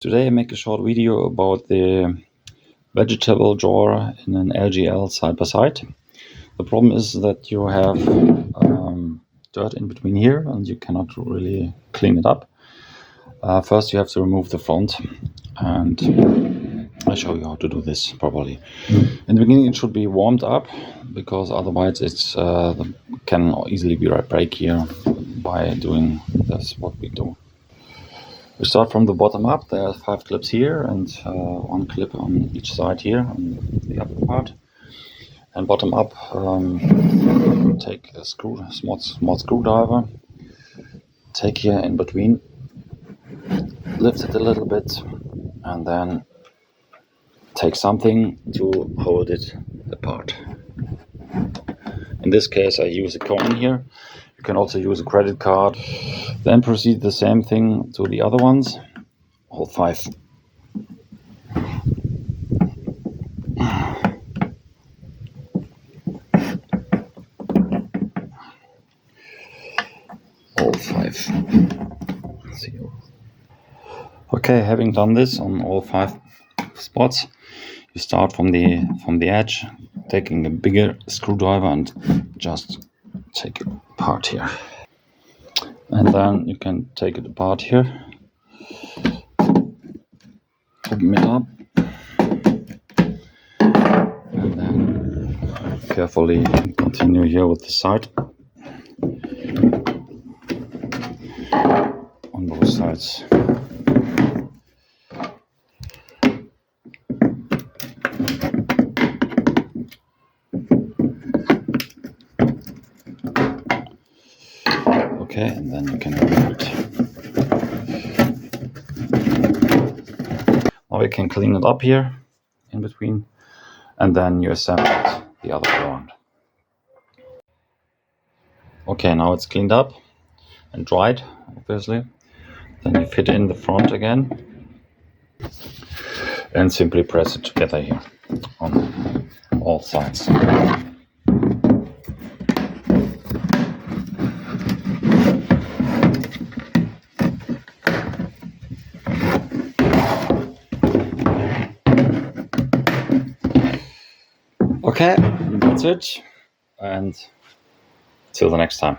Today I make a short video about the vegetable drawer in an LGL side by side. The problem is that you have dirt in between here and you cannot really clean it up. First you have to remove the front, and I'll show you how to do this properly. In the beginning it should be warmed up, because otherwise it's can easily be break here by doing this what we do. We start from the bottom up. There are 5 clips here and 1 clip on each side here on the upper part. And bottom up, take a small screwdriver, take here in between, lift it a little bit, and then take something to hold it apart. In this case I use a coin here. You can also use a credit card. Then proceed the same thing to the other ones, all 5. All 5. Okay, having done this on all 5 spots, you start from the edge, taking a bigger screwdriver and just take it apart here. And then you can take it apart here, open it up, and then carefully continue here with the side on both sides. Okay, and then you can remove it. Now we can clean it up here in between, and then you assemble it the other way around. Okay, now it's cleaned up and dried, obviously. Then you fit in the front again and simply press it together here on all sides. Okay, that's it, and till the next time.